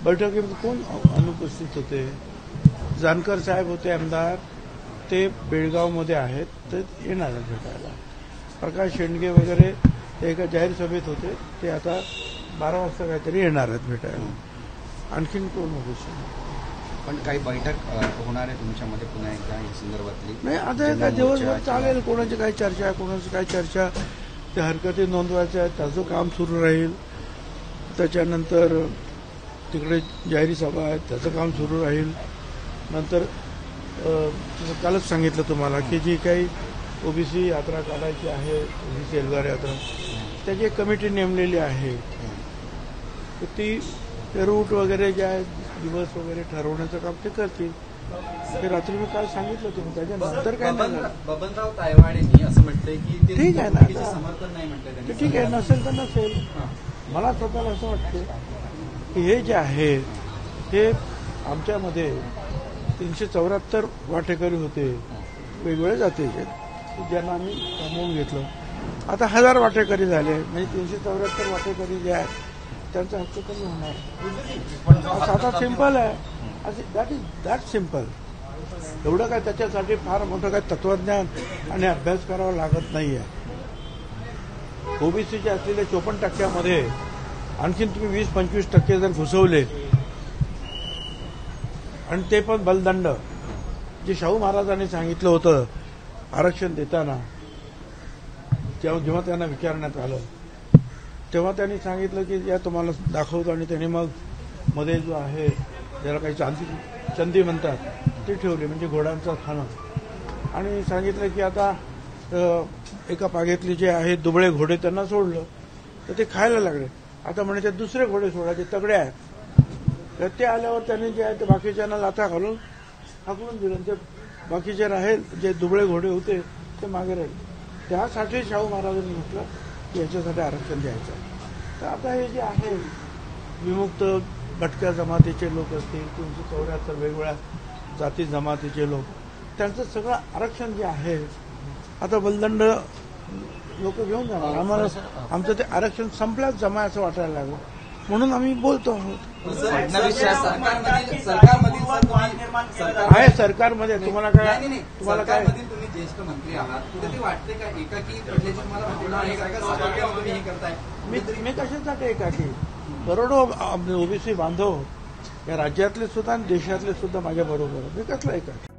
बैठकीमध्ये कोण अनुपस्थित होते? जानकर साहेब होते आमदार, ते बेळगावमध्ये आहेत, ते येणार आहेत भेटायला. प्रकाश शेंडगे वगैरे ते एका जाहीर सभेत होते, ते आता 12 वाजता काहीतरी येणार आहेत भेटायला. आणखीन कोण होते? पण काही बैठक होणार आहे तुमच्यामध्ये पुन्हा एकदा या संदर्भातली? नाही, आता दिवसभर चालेल. कोणाची काय चर्चा आहे, कोणाची काय चर्चा, त्या हरकती नोंदवायच्या आहेत, त्याचं काम सुरू राहील. त्याच्यानंतर तिकडे जाहीर सभा आहेत, त्याचं काम सुरू राहील. नंतर कालच सांगितलं तुम्हाला की जी काही ओबीसी यात्रा काढायची आहे, ओबीसी एल्गार यात्रा, त्याची एक कमिटी नेमलेली आहे. तर ती रूट वगैरे जे आहे, दिवस वगैरे ठरवण्याचं काम ते करतील. ते रात्री मी काल सांगितलं तुम्ही, त्याच्यानंतर काय नाही. बबनराव तायवाडेंनी असं म्हटलंय की ठीक आहे ना, समर्थन नाही म्हटलं. ठीक आहे, नसेल तर नसेल. मला स्वतःला असं वाटतं की हे जे आहे ते आमच्यामध्ये 374 वाटेकरी होते वेगवेगळ्या जातीचे, ज्यांना आम्ही सामावून घेतलं. आता 1000 वाटेकरी झाले, म्हणजे 374 वाटेकरी जे आहेत त्यांचा हक्क कमी होणार. साधा सिंपल आहे, दॅट सिंपल. एवढं काय त्याच्यासाठी फार मोठं काय तत्वज्ञान आणि अभ्यास करावा लागत नाहीये. ओबीसीचे असलेले 54% आणखीन तुम्ही 20-25% जर घुसवले, आणि ते पण बलदंड, जे शाहू महाराजांनी सांगितलं होतं आरक्षण देताना, जेव्हा त्यांना विचारण्यात आलं तेव्हा त्यांनी सांगितलं की या तुम्हाला दाखवतो, आणि त्यांनी मग मध्ये जो आहे ज्याला काही चंदी म्हणतात ते ठेवले, म्हणजे घोड्यांचं खाणं, आणि सांगितलं की आता एका पागेतले जे आहे दुबळे घोडे त्यांना सोडलं तर ते खायला लागले. आता म्हणे ते दुसरे घोडे सोडायचे तगडे आहेत. तर ते आल्यावर त्यांनी जे आहे ते बाकीच्यांना लाथा घालून हाकलून दिलं. ते बाकीचे राहील जे दुबळे घोडे होते ते मागे राहिले. त्यासाठी शाहू महाराजांनी म्हटलं की याच्यासाठी आरक्षण द्यायचं आहे. तर आता हे जे आहे विमुक्त भटक्या जमातीचे लोक असतील, 374 वेगवेगळ्या जाती जमातीचे लोक, त्यांचं सगळं आरक्षण जे आहे आता बलदंड लोक घेऊन जाणार. आम्हाला आमचं ते आरक्षण संपल्याच जमा असं वाटायला लागलं, म्हणून आम्ही बोलतो आहोत. आहे सरकारमध्ये. तुम्हाला काय तुम्ही ज्येष्ठ मंत्री आहात, ते वाटते का एकाकी मी कशासाठी एकाकी? करोडो ओबीसी बांधव या राज्यातले सुद्धा आणि देशातले सुद्धा माझ्या बरोबर. मी कसला एकाकी?